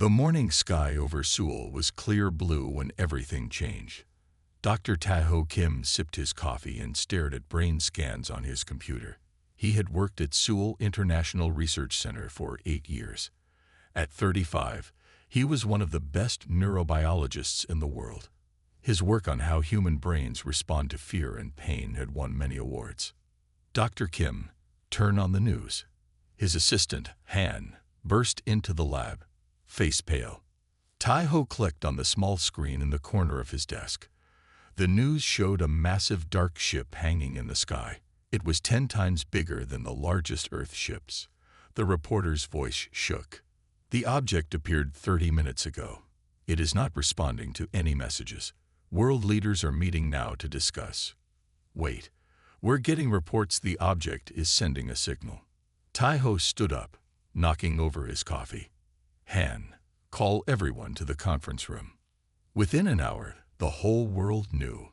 The morning sky over Seoul was clear blue when everything changed. Dr. Tae-ho Kim sipped his coffee and stared at brain scans on his computer. He had worked at Seoul International Research Center for 8 years. At 35, he was one of the best neurobiologists in the world. His work on how human brains respond to fear and pain had won many awards. Dr. Kim, turn on the news. His assistant, Han, burst into the lab, face pale. Tae-ho clicked on the small screen in the corner of his desk. The news showed a massive dark ship hanging in the sky. It was 10 times bigger than the largest Earth ships. The reporter's voice shook. The object appeared 30 minutes ago. It is not responding to any messages. World leaders are meeting now to discuss. Wait, we're getting reports the object is sending a signal. Tae-ho stood up, knocking over his coffee. Han, call everyone to the conference room. Within an hour, the whole world knew.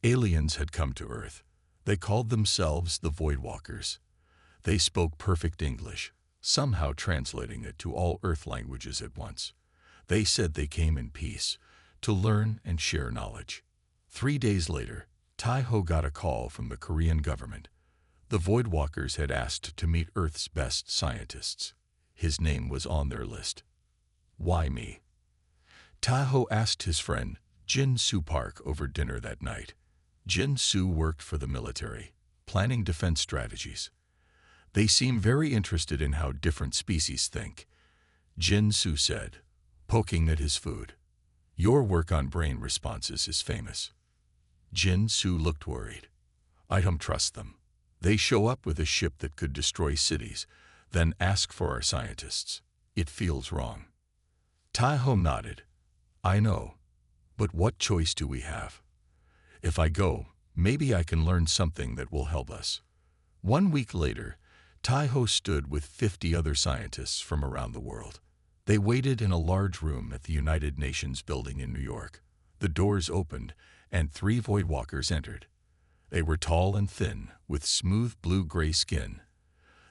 Aliens had come to Earth. They called themselves the Voidwalkers. They spoke perfect English, somehow translating it to all Earth languages at once. They said they came in peace, to learn and share knowledge. 3 days later, Tae-ho got a call from the Korean government. The Voidwalkers had asked to meet Earth's best scientists. His name was on their list. Why me? Tae-ho asked his friend Jin-Soo Park over dinner that night. Jin-Soo worked for the military, planning defense strategies. They seem very interested in how different species think. Jin-Soo said, poking at his food. Your work on brain responses is famous. Jin-Soo looked worried. I don't trust them. They show up with a ship that could destroy cities, then ask for our scientists. It feels wrong. Tae-ho nodded. I know, but what choice do we have? If I go, maybe I can learn something that will help us. 1 week later, Tae-ho stood with 50 other scientists from around the world. They waited in a large room at the United Nations building in New York. The doors opened, and 3 Voidwalkers entered. They were tall and thin, with smooth blue-gray skin.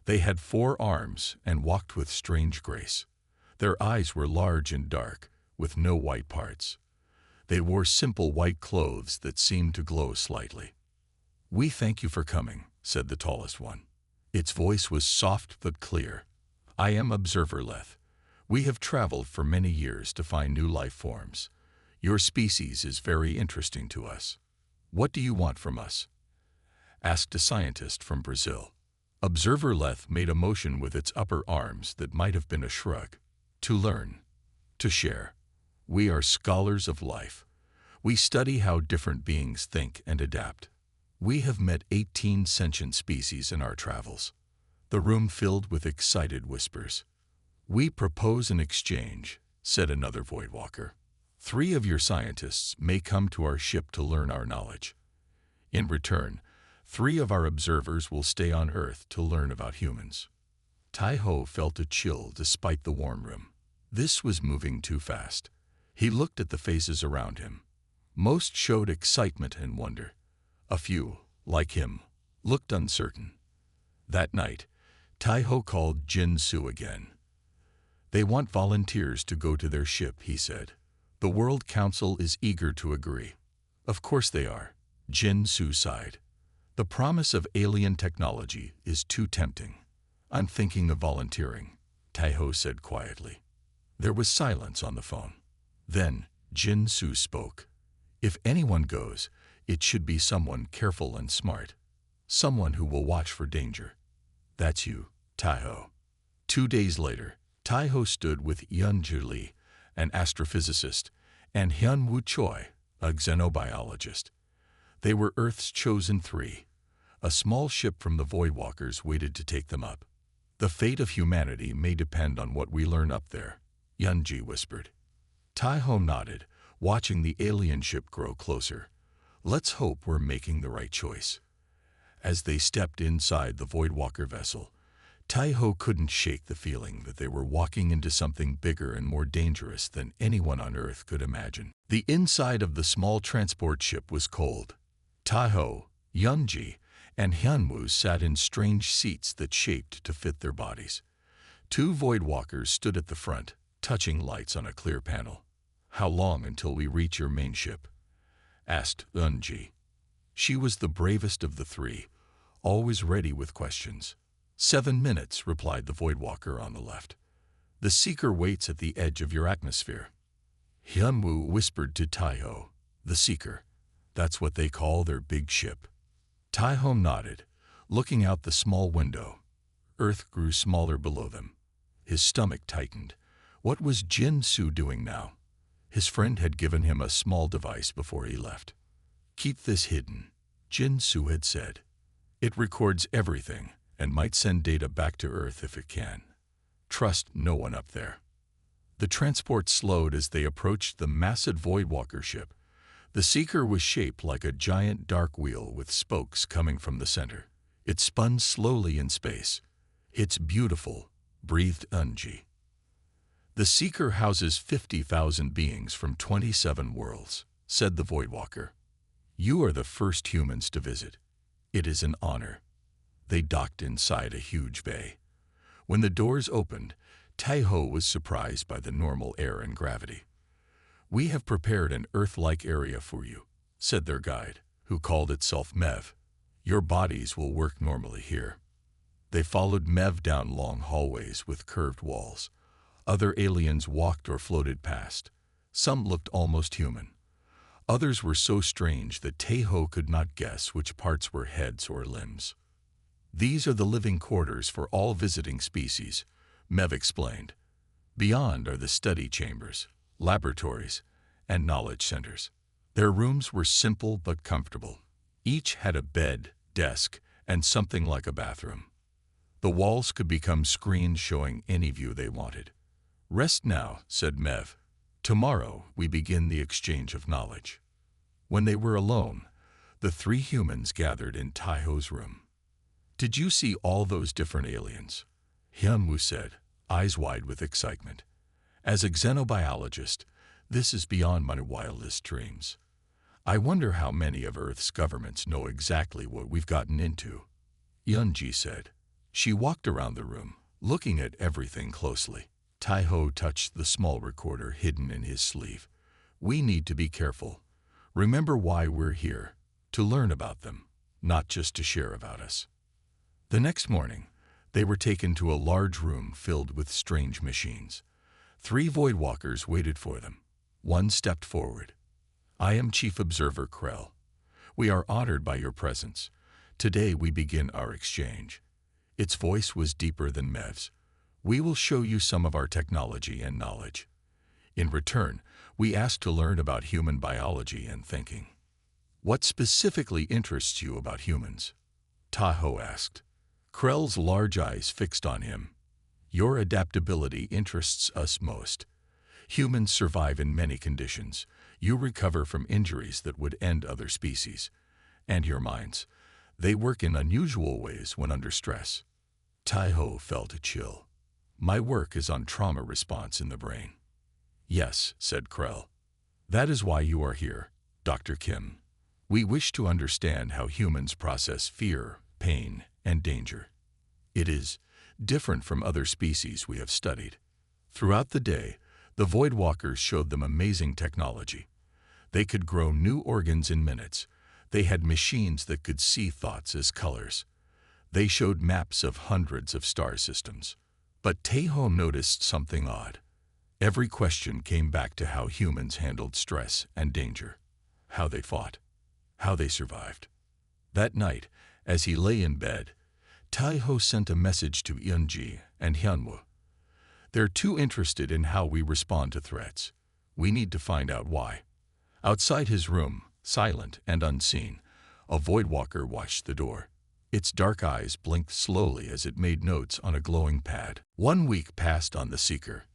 They had 4 arms and walked with strange grace. Their eyes were large and dark, with no white parts. They wore simple white clothes that seemed to glow slightly. We thank you for coming, said the tallest one. Its voice was soft but clear. I am Observer Leth. We have traveled for many years to find new life forms. Your species is very interesting to us. What do you want from us? Asked a scientist from Brazil. Observer Leth made a motion with its upper arms that might have been a shrug. To learn. To share. We are scholars of life. We study how different beings think and adapt. We have met 18 sentient species in our travels. The room filled with excited whispers. We propose an exchange, said another Voidwalker. 3 of your scientists may come to our ship to learn our knowledge. In return, 3 of our observers will stay on Earth to learn about humans. Tae-ho felt a chill despite the warm room. This was moving too fast. He looked at the faces around him. Most showed excitement and wonder. A few, like him, looked uncertain. That night, Tae-ho called Jin-Soo again. They want volunteers to go to their ship, he said. The World Council is eager to agree. Of course they are. Jin-Soo sighed. The promise of alien technology is too tempting. I'm thinking of volunteering, Tae-ho said quietly. There was silence on the phone. Then Jin-Soo spoke. If anyone goes, it should be someone careful and smart. Someone who will watch for danger. That's you, Tae-ho. 2 days later, Tae-ho stood with Yeon-ju Lee, an astrophysicist, and Hyun-woo Choi, a xenobiologist. They were Earth's chosen 3. A small ship from the Voidwalkers waited to take them up. The fate of humanity may depend on what we learn up there, Yeon-ji whispered. Tae-ho nodded, watching the alien ship grow closer. Let's hope we're making the right choice. As they stepped inside the Voidwalker vessel, Tae-ho couldn't shake the feeling that they were walking into something bigger and more dangerous than anyone on Earth could imagine. The inside of the small transport ship was cold. Tae-ho, Yeon-ji, and Hyun-woo sat in strange seats that shaped to fit their bodies. 2 Voidwalkers stood at the front, touching lights on a clear panel. "How long until we reach your main ship?" asked Unji. She was the bravest of the three, always ready with questions. 7 minutes, replied the Voidwalker on the left. "The Seeker waits at the edge of your atmosphere." Hyunwoo whispered to Taiho, "The Seeker, that's what they call their big ship." Taiho nodded, looking out the small window. Earth grew smaller below them. His stomach tightened. What was Jin Su doing now? His friend had given him a small device before he left. "Keep this hidden," Jin Su had said. "It records everything and might send data back to Earth if it can. Trust no one up there." The transport slowed as they approached the massive Voidwalker ship. The Seeker was shaped like a giant dark wheel with spokes coming from the center. It spun slowly in space. "It's beautiful," breathed Unji. "The Seeker houses 50,000 beings from 27 worlds," said the Voidwalker. "You are the first humans to visit. It is an honor." They docked inside a huge bay. When the doors opened, Taiho was surprised by the normal air and gravity. "We have prepared an Earth-like area for you," said their guide, who called itself Mev. "Your bodies will work normally here." They followed Mev down long hallways with curved walls. Other aliens walked or floated past. Some looked almost human. Others were so strange that Taiho could not guess which parts were heads or limbs. "These are the living quarters for all visiting species," Mev explained. "Beyond are the study chambers, laboratories, and knowledge centers." Their rooms were simple but comfortable. Each had a bed, desk, and something like a bathroom. The walls could become screens showing any view they wanted. "Rest now," said Mev. "Tomorrow we begin the exchange of knowledge." When they were alone, the three humans gathered in Taiho's room. "Did you see all those different aliens?" Hyunwoo said, eyes wide with excitement. "As a xenobiologist, this is beyond my wildest dreams. I wonder how many of Earth's governments know exactly what we've gotten into," Yunji said. She walked around the room, looking at everything closely. Taiho touched the small recorder hidden in his sleeve. "We need to be careful. Remember why we're here, to learn about them, not just to share about us." The next morning, they were taken to a large room filled with strange machines. 3 Voidwalkers waited for them. One stepped forward. "I am Chief Observer Krell. We are honored by your presence. Today we begin our exchange." Its voice was deeper than Mev's. "We will show you some of our technology and knowledge. In return, we ask to learn about human biology and thinking." "What specifically interests you about humans?" Taiho asked. Krell's large eyes fixed on him. "Your adaptability interests us most. Humans survive in many conditions. You recover from injuries that would end other species. And your minds. They work in unusual ways when under stress." Taiho felt a chill. "My work is on trauma response in the brain." "Yes," said Krell. "That is why you are here, Dr. Kim. We wish to understand how humans process fear, pain, and danger. It is different from other species we have studied." Throughout the day, the Voidwalkers showed them amazing technology. They could grow new organs in minutes. They had machines that could see thoughts as colors. They showed maps of hundreds of star systems. But Taiho noticed something odd. Every question came back to how humans handled stress and danger, how they fought, how they survived. That night, as he lay in bed, Taiho sent a message to Yunji and Hyunwoo. "They're too interested in how we respond to threats. We need to find out why." Outside his room, silent and unseen, a Voidwalker watched the door. Its dark eyes blinked slowly as it made notes on a glowing pad. 1 week passed on the Seeker.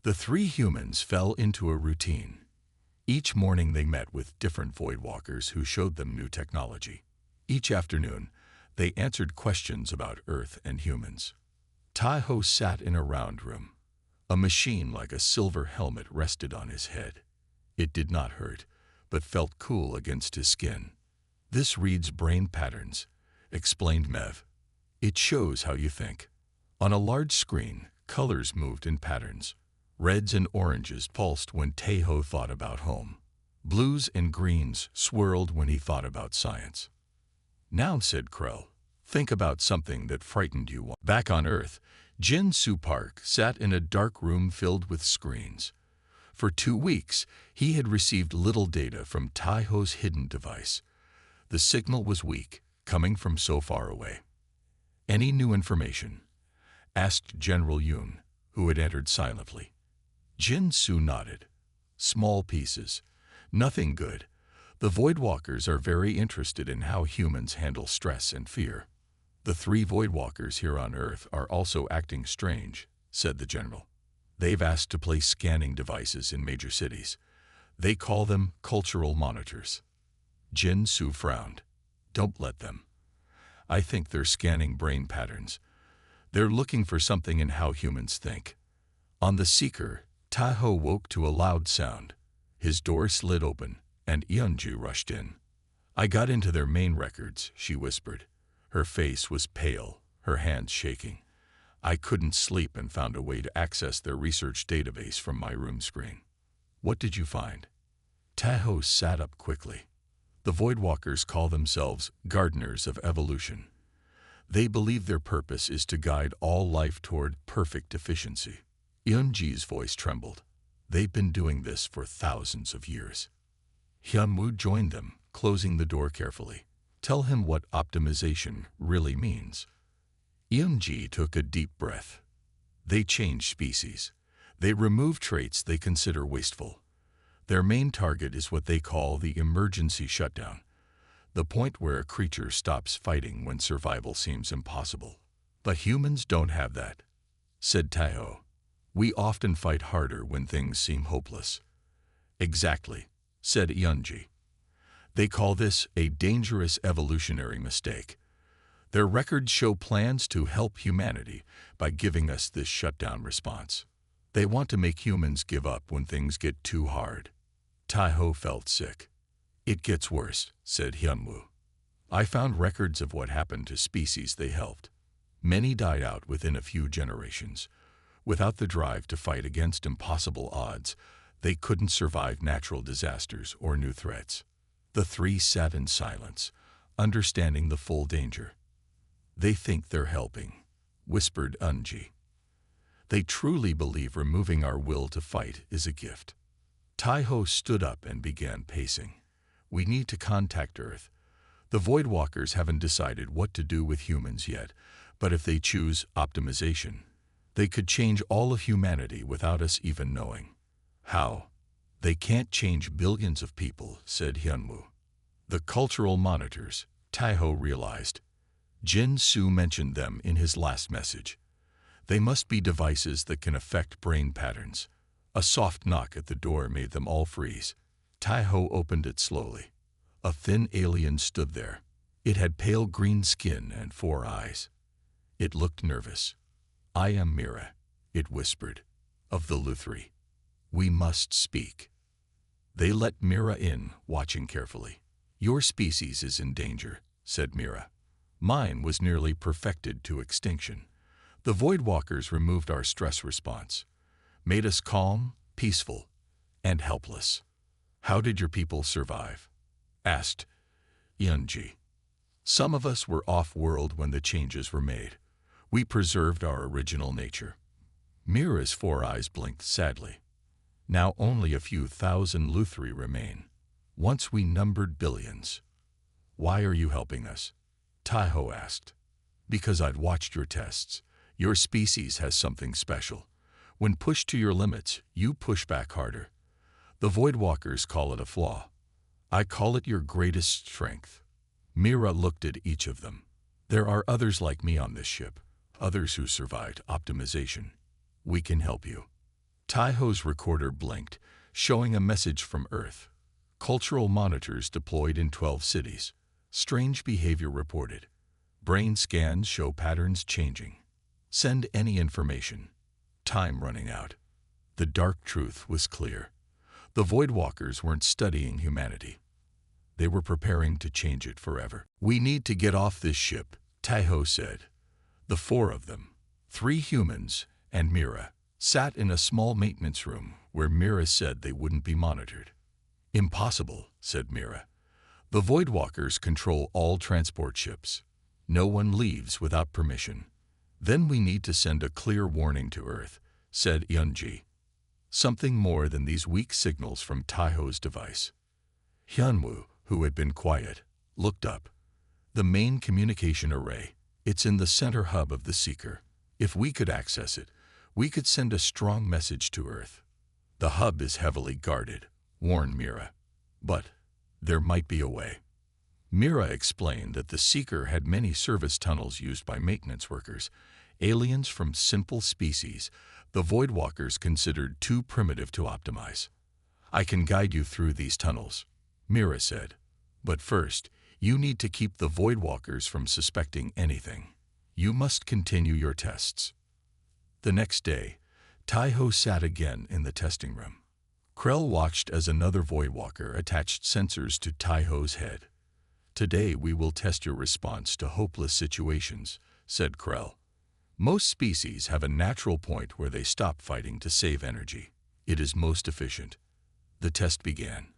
The 3 humans fell into a routine. Each morning they met with different Voidwalkers who showed them new technology. Each afternoon, they answered questions about Earth and humans. Taiho sat in a round room. A machine like a silver helmet rested on his head. It did not hurt, but felt cool against his skin. "This reads brain patterns," explained Mev. "It shows how you think." On a large screen, colors moved in patterns. Reds and oranges pulsed when Tahoe thought about home. Blues and greens swirled when he thought about science. Now, said Krell, think about something that frightened you. Back on Earth, Jin Soo Park sat in a dark room filled with screens. For 2 weeks, he had received little data from Tahoe's hidden device. The signal was weak, coming from so far away. Any new information? Asked General Yoon, who had entered silently. Jin Soo nodded. Small pieces. Nothing good. The Voidwalkers are very interested in how humans handle stress and fear. The 3 Voidwalkers here on Earth are also acting strange, said the general. They've asked to place scanning devices in major cities. They call them cultural monitors. Jin Soo frowned. Don't let them. I think they're scanning brain patterns. They're looking for something in how humans think. On the Seeker, Tahoe woke to a loud sound. His door slid open, and Eunju rushed in. I got into their main records, she whispered. Her face was pale, her hands shaking. I couldn't sleep and found a way to access their research database from my room screen. What did you find? Tahoe sat up quickly. The Voidwalkers call themselves gardeners of evolution. They believe their purpose is to guide all life toward perfect efficiency. Eunji's voice trembled. They've been doing this for thousands of years. Hyunwoo joined them, closing the door carefully. Tell him what optimization really means. Eunji took a deep breath. They change species. They remove traits they consider wasteful. Their main target is what they call the emergency shutdown, the point where a creature stops fighting when survival seems impossible. But humans don't have that, said Tahoe. We often fight harder when things seem hopeless. Exactly, said Eunji. They call this a dangerous evolutionary mistake. Their records show plans to help humanity by giving us this shutdown response. They want to make humans give up when things get too hard. Tahoe felt sick. It gets worse, said Hyunwoo. I found records of what happened to species they helped. Many died out within a few generations. Without the drive to fight against impossible odds, they couldn't survive natural disasters or new threats. The 3 sat in silence, understanding the full danger. They think they're helping, whispered Eunji. They truly believe removing our will to fight is a gift. Tahoe stood up and began pacing. We need to contact Earth. The Voidwalkers haven't decided what to do with humans yet, but if they choose optimization, they could change all of humanity without us even knowing. How? They can't change billions of people, said Hyunwoo. The cultural monitors, Tahoe realized. Jin Soo mentioned them in his last message. They must be devices that can affect brain patterns. A soft knock at the door made them all freeze. Tahoe opened it slowly. A thin alien stood there. It had pale green skin and 4 eyes. It looked nervous. I am Mira, it whispered, of the Luthri. We must speak. They let Mira in, watching carefully. Your species is in danger, said Mira. Mine was nearly perfected to extinction. The Voidwalkers removed our stress response, made us calm, peaceful, and helpless. How did your people survive? Asked Eunji. Some of us were off-world when the changes were made. We preserved our original nature. Mira's 4 eyes blinked sadly. Now only a few thousand Luthri remain. Once we numbered billions. Why are you helping us? Tahoe asked. Because I'd watched your tests. Your species has something special. When pushed to your limits, you push back harder. The Voidwalkers call it a flaw. I call it your greatest strength. Mira looked at each of them. There are others like me on this ship, others who survived optimization. We can help you. Tahoe's recorder blinked, showing a message from Earth. Cultural monitors deployed in 12 cities. Strange behavior reported. Brain scans show patterns changing. Send any information. Time running out. The dark truth was clear. The Voidwalkers weren't studying humanity. They were preparing to change it forever. We need to get off this ship, Tahoe said. The 4 of them, 3 humans and Mira, sat in a small maintenance room where Mira said they wouldn't be monitored. "Impossible," said Mira. "The Voidwalkers control all transport ships. No one leaves without permission." "Then we need to send a clear warning to Earth," said Hyunji. "Something more than these weak signals from Taiho's device." Hyunwoo, who had been quiet, looked up. "The main communication array. It's in the center hub of the Seeker. If we could access it, we could send a strong message to Earth." "The hub is heavily guarded," warned Mira. "But there might be a way." Mira explained that the Seeker had many service tunnels used by maintenance workers, aliens from simple species the Voidwalkers considered too primitive to optimize. "I can guide you through these tunnels," Mira said. "But first, you need to keep the Voidwalkers from suspecting anything. You must continue your tests." The next day, Taiho sat again in the testing room. Krell watched as another Voidwalker attached sensors to Taiho's head. "Today we will test your response to hopeless situations," said Krell. "Most species have a natural point where they stop fighting to save energy. It is most efficient." The test began.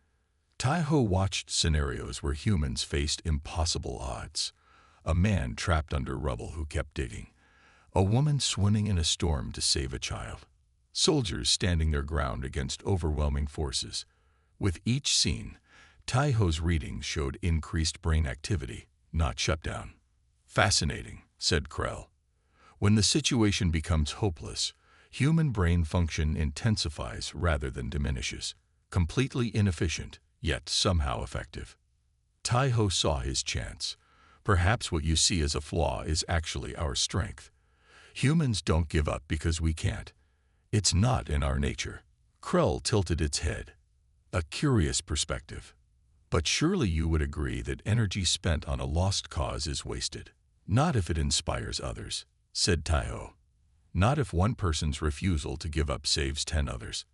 Taiho watched scenarios where humans faced impossible odds. A man trapped under rubble who kept digging. A woman swimming in a storm to save a child. Soldiers standing their ground against overwhelming forces. With each scene, Taiho's readings showed increased brain activity, not shutdown. "Fascinating," said Krell. "When the situation becomes hopeless, human brain function intensifies rather than diminishes. Completely inefficient, yet somehow effective." Taiho saw his chance. "Perhaps what you see as a flaw is actually our strength. Humans don't give up because we can't. It's not in our nature." Krell tilted its head. "A curious perspective. But surely you would agree that energy spent on a lost cause is wasted." "Not if it inspires others," said Taiho. "Not if one person's refusal to give up saves 10 others.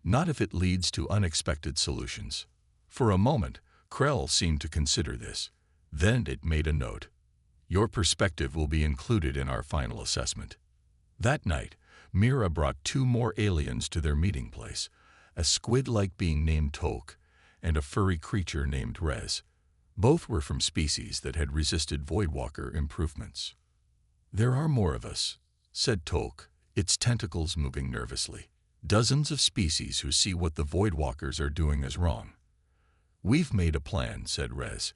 Not if it leads to unexpected solutions." For a moment, Krell seemed to consider this. Then it made a note. "Your perspective will be included in our final assessment." That night, Mira brought 2 more aliens to their meeting place, a squid-like being named Tolk and a furry creature named Rez. Both were from species that had resisted Voidwalker improvements. "There are more of us," said Tolk, its tentacles moving nervously. "Dozens of species who see what the Voidwalkers are doing as wrong." "We've made a plan," said Rez.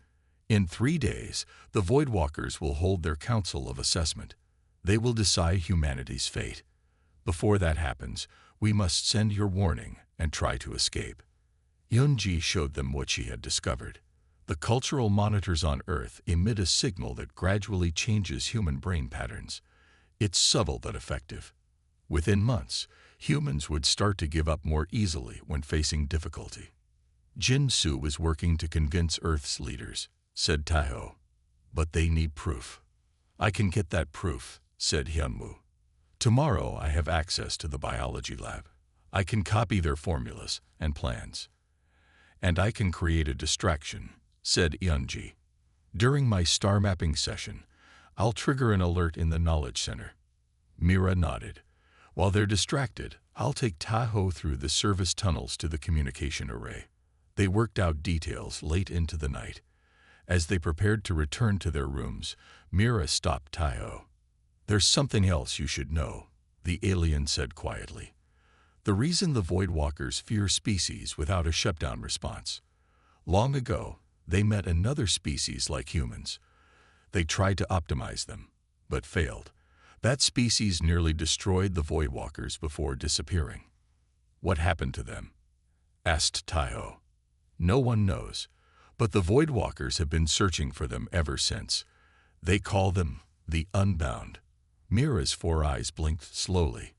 "In 3 days, the Voidwalkers will hold their council of assessment. They will decide humanity's fate. Before that happens, we must send your warning and try to escape." Yunji showed them what she had discovered. The cultural monitors on Earth emit a signal that gradually changes human brain patterns. It's subtle but effective. Within months, humans would start to give up more easily when facing difficulty. "Jin-Su was working to convince Earth's leaders," said Taiho. "But they need proof." "I can get that proof," said Hyunwoo. "Tomorrow I have access to the biology lab. I can copy their formulas and plans. And I can create a distraction," said Yunji. "During my star mapping session, I'll trigger an alert in the knowledge center." Mira nodded. "While they're distracted, I'll take Taiho through the service tunnels to the communication array." They worked out details late into the night. As they prepared to return to their rooms, Mira stopped Taiho. "There's something else you should know," the alien said quietly. "The reason the Voidwalkers fear species without a shutdown response. Long ago, they met another species like humans. They tried to optimize them, but failed. That species nearly destroyed the Voidwalkers before disappearing." "What happened to them?" asked Taiho. "No one knows, but the Voidwalkers have been searching for them ever since. They call them the Unbound." Mira's 4 eyes blinked slowly.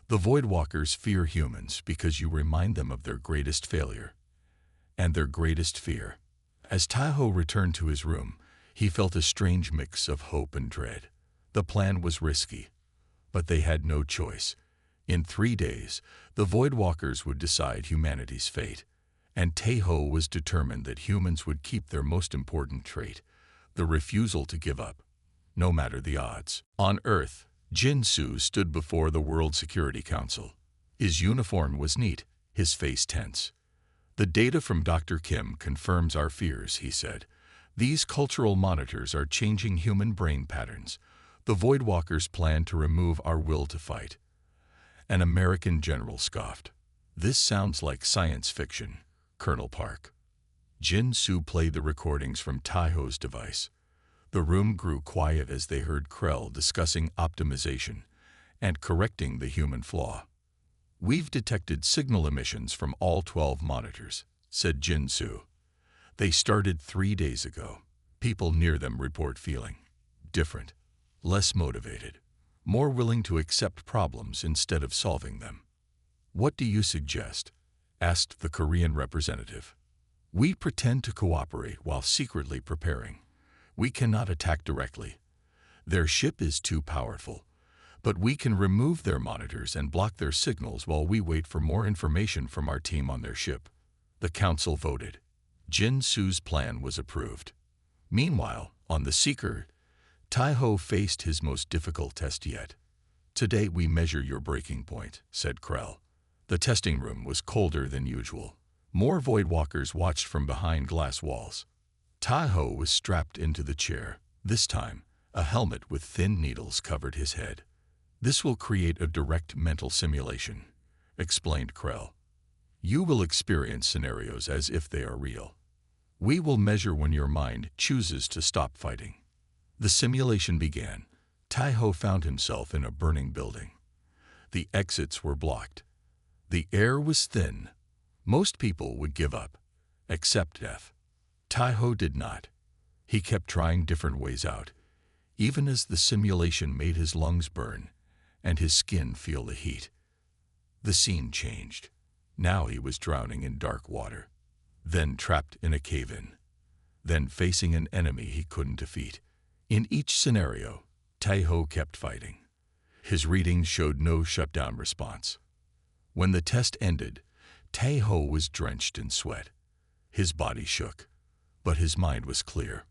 "The Voidwalkers fear humans because you remind them of their greatest failure and their greatest fear." As Taiho returned to his room, he felt a strange mix of hope and dread. The plan was risky, but they had no choice. In 3 days, the Voidwalkers would decide humanity's fate, and Taiho was determined that humans would keep their most important trait, the refusal to give up, no matter the odds. On Earth, Jin Su stood before the World Security Council. His uniform was neat, his face tense. The data from Dr. Kim confirms our fears, he said. These cultural monitors are changing human brain patterns. The Voidwalkers plan to remove our will to fight. An American general scoffed. This sounds like science fiction, Colonel Park. Jin Su played the recordings from Taiho's device. The room grew quiet as they heard Krell discussing optimization and correcting the human flaw. We've detected signal emissions from all 12 monitors, said Jin Su. They started 3 days ago. People near them report feeling different, less motivated, more willing to accept problems instead of solving them. What do you suggest? Asked the Korean representative. We pretend to cooperate while secretly preparing. We cannot attack directly. Their ship is too powerful, but we can remove their monitors and block their signals while we wait for more information from our team on their ship. The council voted. Jin Su's plan was approved. Meanwhile, on the Seeker, Taiho faced his most difficult test yet. Today we measure your breaking point, said Krell. The testing room was colder than usual. More Voidwalkers watched from behind glass walls. Taiho was strapped into the chair. This time, a helmet with thin needles covered his head. This will create a direct mental simulation, explained Krell. You will experience scenarios as if they are real. We will measure when your mind chooses to stop fighting. The simulation began. Taiho found himself in a burning building. The exits were blocked. The air was thin. Most people would give up, except death. Taiho did not. He kept trying different ways out, even as the simulation made his lungs burn and his skin feel the heat. The scene changed. Now he was drowning in dark water, then trapped in a cave-in, then facing an enemy he couldn't defeat. In each scenario, Taiho kept fighting. His readings showed no shutdown response. When the test ended, Taiho was drenched in sweat. His body shook, but his mind was clear.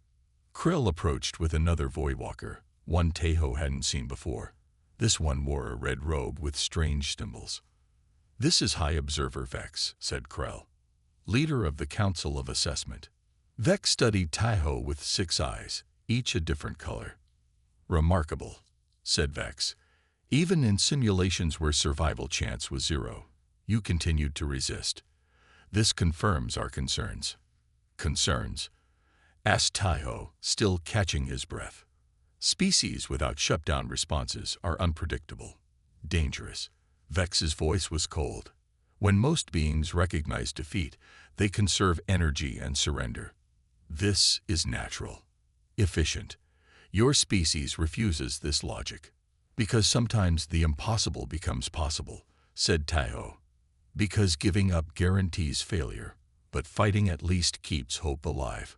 Krill approached with another Voidwalker, one Taiho hadn't seen before. This one wore a red robe with strange symbols. This is High Observer Vex, said Krell, leader of the Council of Assessment. Vex studied Taiho with 6 eyes, each a different color. Remarkable, said Vex. Even in simulations where survival chance was 0, you continued to resist. This confirms our concerns. Concerns? Asked Taiho, still catching his breath. Species without shutdown responses are unpredictable, dangerous. Vex's voice was cold. When most beings recognize defeat, they conserve energy and surrender. This is natural, efficient. Your species refuses this logic. Because sometimes the impossible becomes possible, said Taiho. Because giving up guarantees failure, but fighting at least keeps hope alive.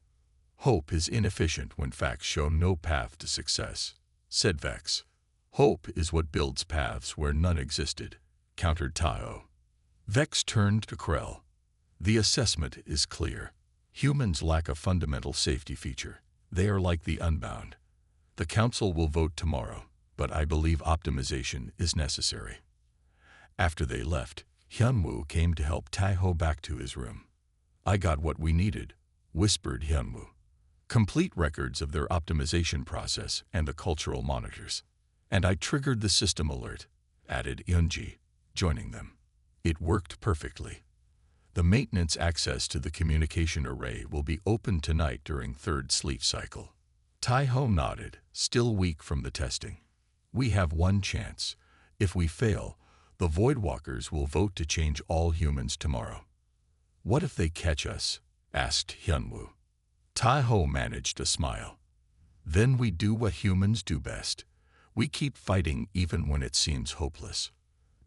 Hope is inefficient when facts show no path to success, said Vex. Hope is what builds paths where none existed, countered Taiho. Vex turned to Krell. The assessment is clear. Humans lack a fundamental safety feature. They are like the unbound. The council will vote tomorrow, but I believe optimization is necessary. After they left, Hyunwoo came to help Taiho back to his room. I got what we needed, whispered Hyunwoo. Complete records of their optimization process and the cultural monitors. And I triggered the system alert, added Eunji, joining them. It worked perfectly. The maintenance access to the communication array will be open tonight during 3rd sleep cycle. Taiho nodded, still weak from the testing. We have one chance. If we fail, the Voidwalkers will vote to change all humans tomorrow. What if they catch us? Asked Hyunwoo. Taiho managed a smile. Then we do what humans do best. We keep fighting even when it seems hopeless.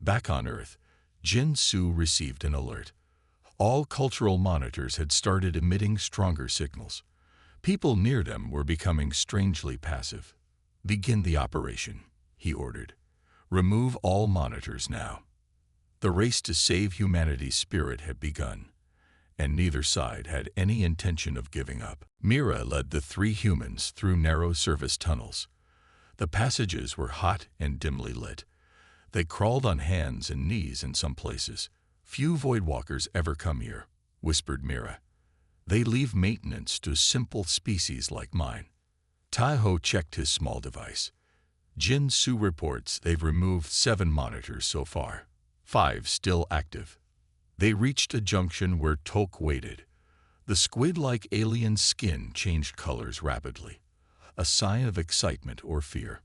Back on Earth, Jin Su received an alert. All cultural monitors had started emitting stronger signals. People near them were becoming strangely passive. Begin the operation, he ordered. Remove all monitors now. The race to save humanity's spirit had begun, and neither side had any intention of giving up. Mira led the 3 humans through narrow service tunnels. The passages were hot and dimly lit. They crawled on hands and knees in some places. "Few Voidwalkers ever come here," whispered Mira. "They leave maintenance to simple species like mine." Taiho checked his small device. Jin Su reports they've removed 7 monitors so far, 5 still active. They reached a junction where Tok waited. The squid-like alien skin changed colors rapidly, a sign of excitement or fear.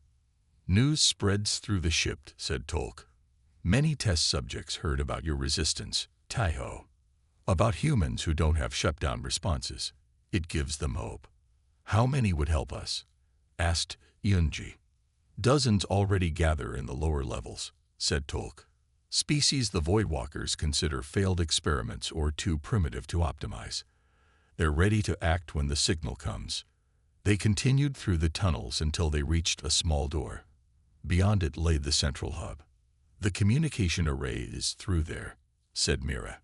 "News spreads through the ship," said Tok. "Many test subjects heard about your resistance, Taiho. About humans who don't have shutdown responses. It gives them hope." "How many would help us?" asked Yunji. "Dozens already gather in the lower levels," said Tok. "Species the Voidwalkers consider failed experiments or too primitive to optimize. They're ready to act when the signal comes." They continued through the tunnels until they reached a small door. Beyond it lay the central hub. "The communication array is through there," said Mira.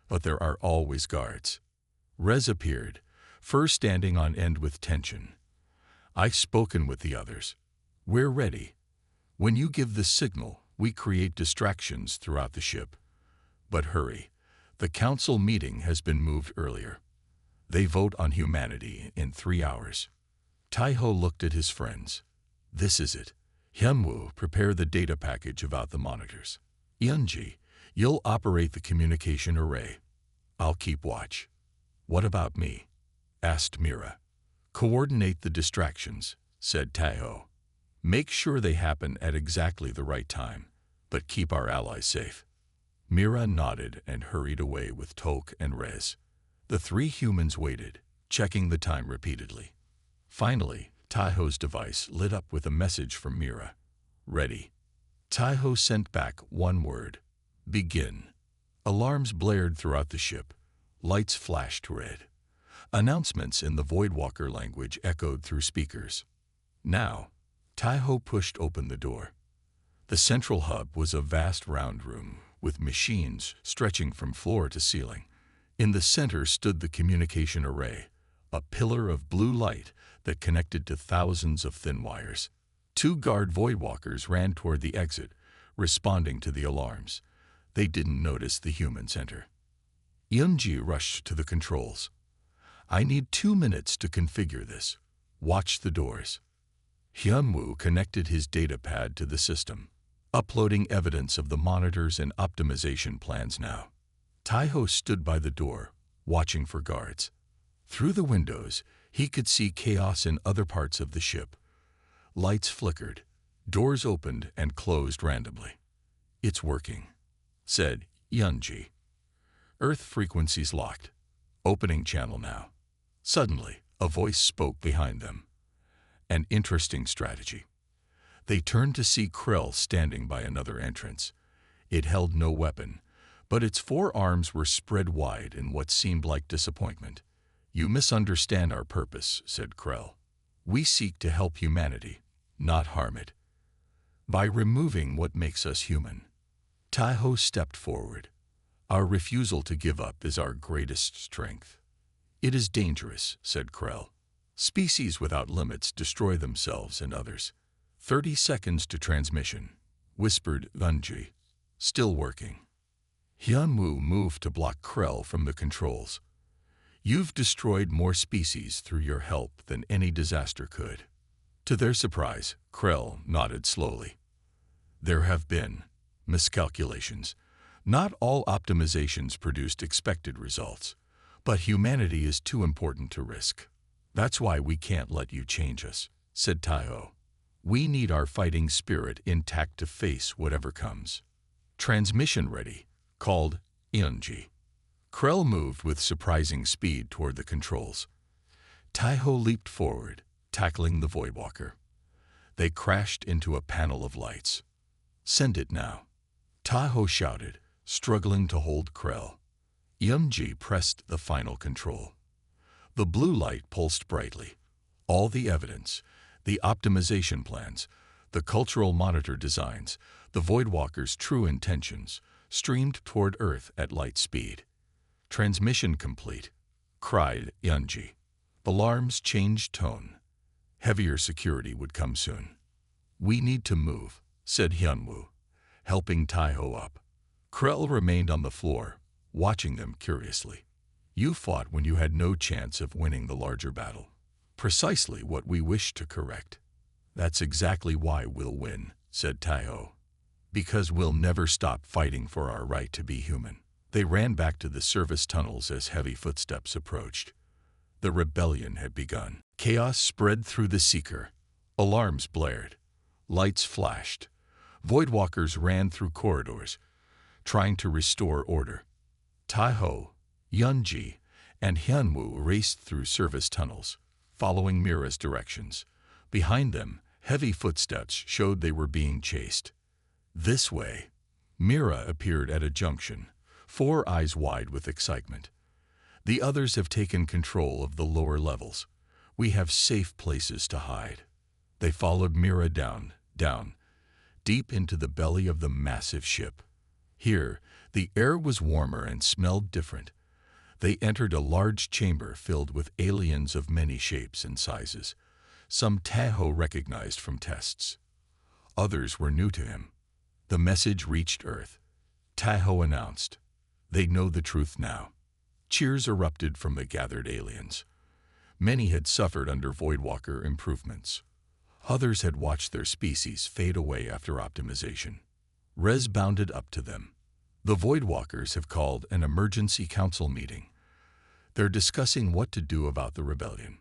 "But there are always guards." Rez appeared, fur standing on end with tension. "I've spoken with the others. We're ready. When you give the signal, we create distractions throughout the ship. But hurry. The council meeting has been moved earlier. They vote on humanity in 3 hours." Taiho looked at his friends. "This is it. Hyunwoo, prepare the data package about the monitors. Yunji, you'll operate the communication array. I'll keep watch." "What about me?" asked Mira. "Coordinate the distractions," said Taiho. "Make sure they happen at exactly the right time, but keep our allies safe." Mira nodded and hurried away with Tok and Rez. The 3 humans waited, checking the time repeatedly. Finally, Taiho's device lit up with a message from Mira. "Ready." Taiho sent back one word: "Begin." Alarms blared throughout the ship. Lights flashed red. Announcements in the Voidwalker language echoed through speakers. Now, Taiho pushed open the door. The central hub was a vast round room, with machines stretching from floor to ceiling. In the center stood the communication array, a pillar of blue light that connected to thousands of thin wires. 2 guard Voidwalkers ran toward the exit, responding to the alarms. They didn't notice the humans enter. Yunji rushed to the controls. "I need 2 minutes to configure this. Watch the doors." Hyunwoo connected his data pad to the system, uploading evidence of the monitors and optimization plans now. Taiho stood by the door, watching for guards. Through the windows, he could see chaos in other parts of the ship. Lights flickered, doors opened and closed randomly. "It's working," said Yunji. "Earth frequencies locked. Opening channel now." Suddenly, a voice spoke behind them. "An interesting strategy." They turned to see Krell standing by another entrance. It held no weapon, but its 4 arms were spread wide in what seemed like disappointment. "You misunderstand our purpose," said Krell. "We seek to help humanity, not harm it. By removing what makes us human." Taiho stepped forward. "Our refusal to give up is our greatest strength." "It is dangerous," said Krell. "Species without limits destroy themselves and others." 30 seconds to transmission," whispered Yunji. "Still working." Hyunwoo moved to block Krell from the controls. "You've destroyed more species through your help than any disaster could." To their surprise, Krell nodded slowly. "There have been miscalculations. Not all optimizations produced expected results, but humanity is too important to risk. That's why we can't let you change us," said Taiho. "We need our fighting spirit intact to face whatever comes." "Transmission ready," called Yunji. Krell moved with surprising speed toward the controls. Taiho leaped forward, tackling the Voidwalker. They crashed into a panel of lights. "Send it now," Taiho shouted, struggling to hold Krell. Yunji pressed the final control. The blue light pulsed brightly. All the evidence, the optimization plans, the cultural monitor designs, the Voidwalker's true intentions, streamed toward Earth at light speed. "Transmission complete," cried Yunji. Alarms changed tone. Heavier security would come soon. We need to move, said Hyunwoo, helping Taiho up. Krell remained on the floor, watching them curiously. You fought when you had no chance of winning the larger battle. Precisely what we wish to correct. That's exactly why we'll win, said Taiho. Because we'll never stop fighting for our right to be human. They ran back to the service tunnels as heavy footsteps approached. The rebellion had begun. Chaos spread through the Seeker. Alarms blared. Lights flashed. Voidwalkers ran through corridors, trying to restore order. Taiho, Yunji, and Hyunwoo raced through service tunnels, following Mira's directions. Behind them, heavy footsteps showed they were being chased. This way. Mira appeared at a junction, 4 eyes wide with excitement. The others have taken control of the lower levels. We have safe places to hide. They followed Mira down, deep into the belly of the massive ship. Here, the air was warmer and smelled different. They entered a large chamber filled with aliens of many shapes and sizes. Some Taiho recognized from tests. Others were new to him. The message reached Earth. Taiho announced, "They know the truth now." Cheers erupted from the gathered aliens. Many had suffered under Voidwalker improvements. Others had watched their species fade away after optimization. Rez bounded up to them. The Voidwalkers have called an emergency council meeting. They're discussing what to do about the rebellion.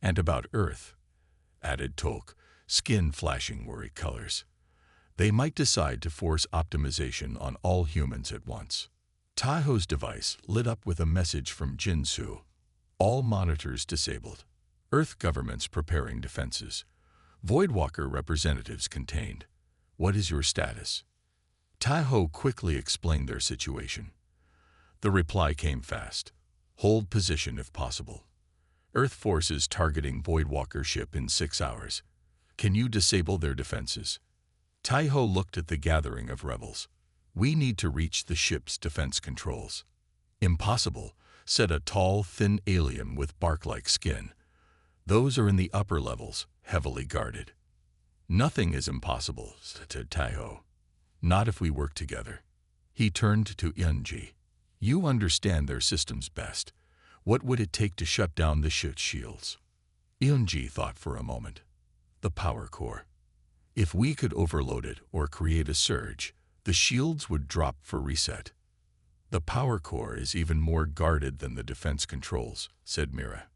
And about Earth, added Tolk, skin flashing worried colors. They might decide to force optimization on all humans at once. Taiho's device lit up with a message from Jinsu. All monitors disabled. Earth governments preparing defenses. Voidwalker representatives contained. What is your status? Taiho quickly explained their situation. The reply came fast. Hold position if possible. Earth forces targeting Voidwalker ship in 6 hours. Can you disable their defenses? Taiho looked at the gathering of rebels. We need to reach the ship's defense controls. Impossible, said a tall, thin alien with bark-like skin. Those are in the upper levels, heavily guarded. Nothing is impossible, said Taiho. Not if we work together. He turned to Yunji. You understand their systems best. What would it take to shut down the ship's shields? Yunji thought for a moment. The power core. If we could overload it or create a surge, the shields would drop for reset. The power core is even more guarded than the defense controls, said Mira.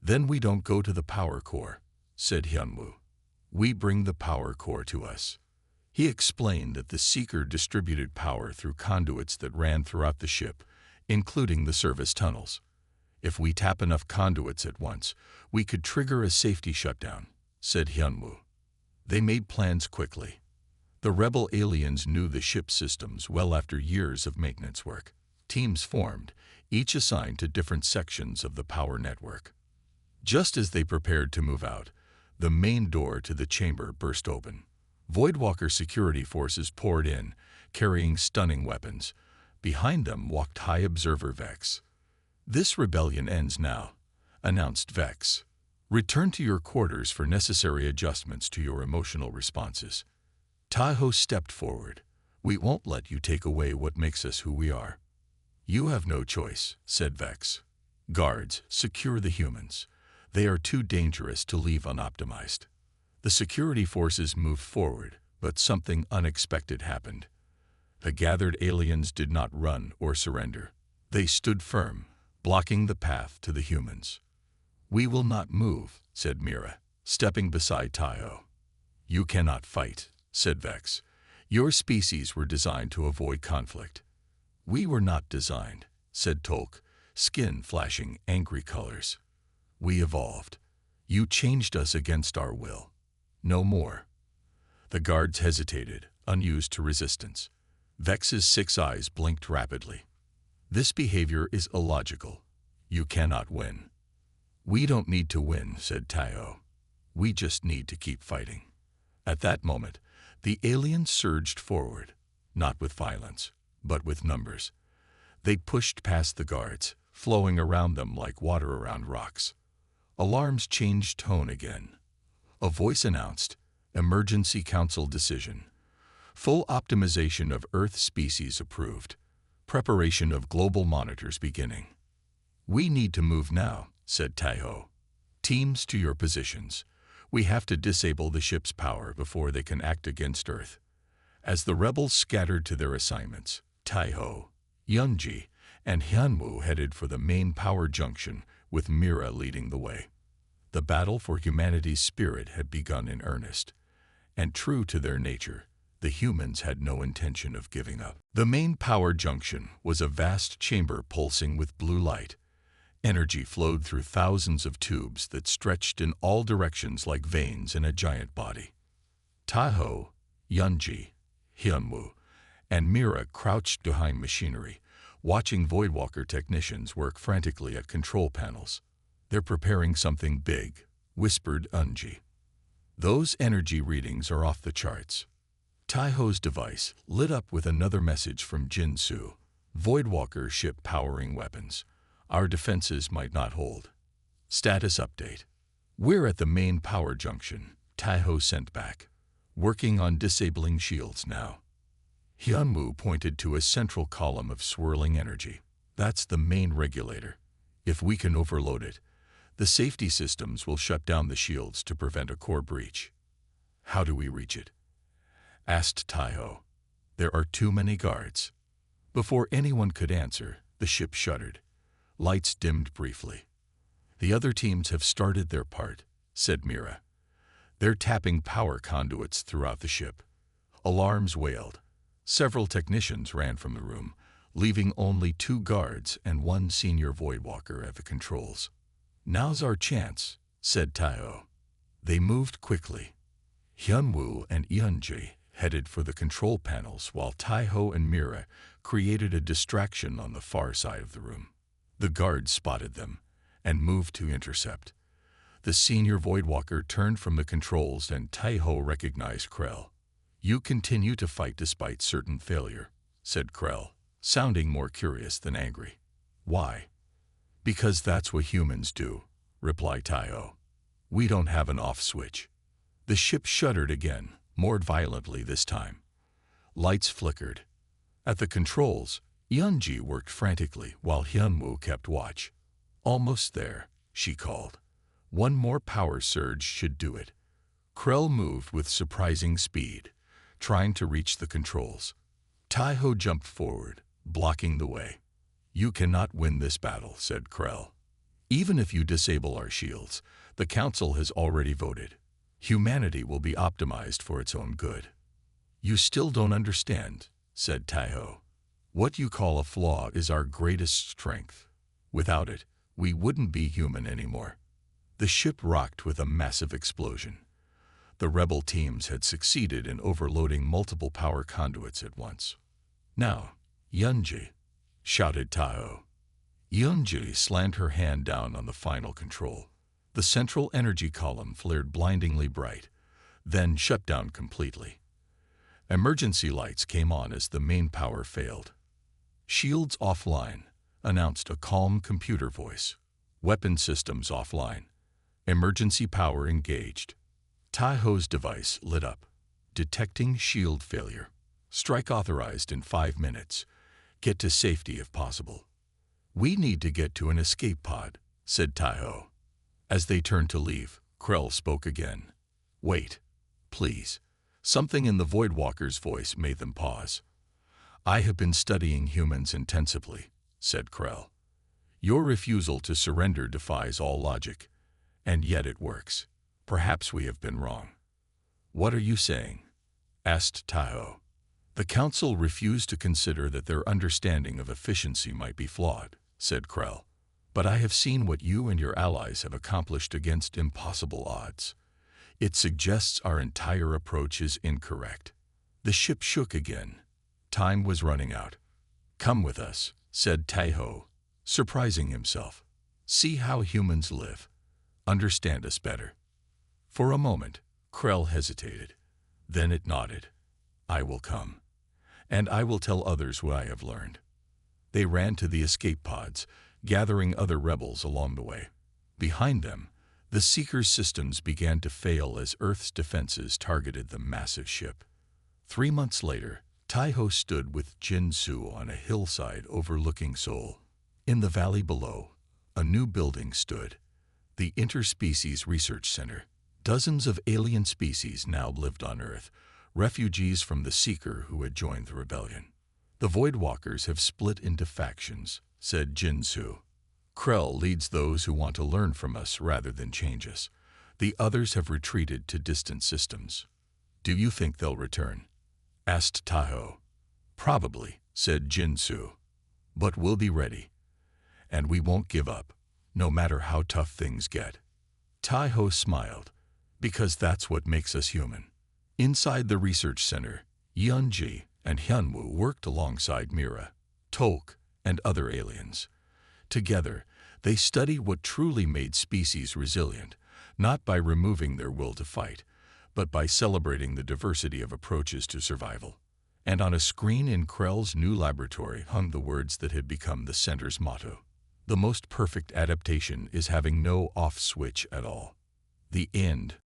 Then we don't go to the power core, said Hyunwoo. We bring the power core to us. He explained that the Seeker distributed power through conduits that ran throughout the ship, including the service tunnels. If we tap enough conduits at once, we could trigger a safety shutdown, said Hyunwoo. They made plans quickly. The rebel aliens knew the ship systems well after years of maintenance work. Teams formed, each assigned to different sections of the power network. Just as they prepared to move out, the main door to the chamber burst open. Voidwalker security forces poured in, carrying stunning weapons. Behind them walked High Observer Vex. This rebellion ends now, announced Vex. Return to your quarters for necessary adjustments to your emotional responses. Taiho stepped forward. We won't let you take away what makes us who we are. You have no choice, said Vex. Guards, secure the humans. They are too dangerous to leave unoptimized. The security forces moved forward, but something unexpected happened. The gathered aliens did not run or surrender. They stood firm, blocking the path to the humans. We will not move, said Mira, stepping beside Taiho. You cannot fight, said Vex. Your species were designed to avoid conflict. We were not designed, said Tolk, skin flashing angry colors. We evolved. You changed us against our will. No more. The guards hesitated, unused to resistance. Vex's 6 eyes blinked rapidly. This behavior is illogical. You cannot win. We don't need to win, said Taiho. We just need to keep fighting. At that moment, the aliens surged forward, not with violence, but with numbers. They pushed past the guards, flowing around them like water around rocks. Alarms changed tone again. A voice announced, Emergency Council decision. Full optimization of Earth species approved. Preparation of global monitors beginning. We need to move now, said Taiho. Teams to your positions. We have to disable the ship's power before they can act against Earth. As the rebels scattered to their assignments, Taiho, Yunji, and Hyunwoo headed for the main power junction, with Mira leading the way. The battle for humanity's spirit had begun in earnest, and true to their nature, the humans had no intention of giving up. The main power junction was a vast chamber pulsing with blue light. Energy flowed through thousands of tubes that stretched in all directions like veins in a giant body. Taiho, Yunji, Hyunwoo, and Mira crouched behind machinery, watching Voidwalker technicians work frantically at control panels. They're preparing something big, whispered Unji. Those energy readings are off the charts. Taiho's device lit up with another message from Jinsu. Voidwalker ship powering weapons. Our defenses might not hold. Status update. We're at the main power junction, Taiho sent back. Working on disabling shields now. Hyunwoo pointed to a central column of swirling energy. That's the main regulator. If we can overload it, the safety systems will shut down the shields to prevent a core breach. How do we reach it? Asked Taiho. There are too many guards. Before anyone could answer, the ship shuddered. Lights dimmed briefly. The other teams have started their part, said Mira. They're tapping power conduits throughout the ship. Alarms wailed. Several technicians ran from the room, leaving only 2 guards and 1 senior Voidwalker at the controls. Now's our chance, said Taiho. They moved quickly. Hyunwoo and Yunji headed for the control panels while Taiho and Mira created a distraction on the far side of the room. The guards spotted them and moved to intercept. The senior Voidwalker turned from the controls and Taiho recognized Krell. You continue to fight despite certain failure, said Krell, sounding more curious than angry. Why? Because that's what humans do, replied Taiho. We don't have an off switch. The ship shuddered again, more violently this time. Lights flickered. At the controls, Yunji worked frantically while Hyunwoo kept watch. Almost there, she called. One more power surge should do it. Krell moved with surprising speed, trying to reach the controls. Taiho jumped forward, blocking the way. You cannot win this battle, said Krell. Even if you disable our shields, the Council has already voted. Humanity will be optimized for its own good. You still don't understand, said Taiho. What you call a flaw is our greatest strength. Without it, we wouldn't be human anymore. The ship rocked with a massive explosion. The rebel teams had succeeded in overloading multiple power conduits at once. Now, Yunji, shouted Taiho. Yunji slammed her hand down on the final control. The central energy column flared blindingly bright, then shut down completely. Emergency lights came on as the main power failed. Shields offline, announced a calm computer voice. Weapon systems offline. Emergency power engaged. Taiho's device lit up. Detecting shield failure. Strike authorized in 5 minutes. Get to safety if possible. We need to get to an escape pod, said Taiho. As they turned to leave, Krell spoke again. Wait, please. Something in the Voidwalker's voice made them pause. I have been studying humans intensively, said Krell. Your refusal to surrender defies all logic, and yet it works. Perhaps we have been wrong. What are you saying? Asked Taiho. The Council refused to consider that their understanding of efficiency might be flawed, said Krell. But I have seen what you and your allies have accomplished against impossible odds. It suggests our entire approach is incorrect. The ship shook again. Time was running out. Come with us, said Taiho, surprising himself. See how humans live. Understand us better. For a moment, Krell hesitated. Then it nodded. I will come. And I will tell others what I have learned. They ran to the escape pods, gathering other rebels along the way. Behind them, The Seeker's systems began to fail as Earth's defenses targeted the massive ship. 3 months later, Taiho stood with Jin-Su on a hillside overlooking Seoul. In the valley below, a new building stood, the Interspecies Research Center. Dozens of alien species now lived on Earth, refugees from the Seeker who had joined the rebellion. The Voidwalkers have split into factions, said Jin-Su. Krell leads those who want to learn from us rather than change us. The others have retreated to distant systems. Do you think they'll return? Asked Taiho. Probably, said Jin-Su. But we'll be ready. And we won't give up, no matter how tough things get. Taiho smiled, because that's what makes us human. Inside the research center, Yeonji and Hyunwoo worked alongside Mira, Tolk, and other aliens. Together, they studied what truly made species resilient, not by removing their will to fight, but by celebrating the diversity of approaches to survival. And on a screen in Krell's new laboratory hung the words that had become the center's motto. The most perfect adaptation is having no off switch at all. The end.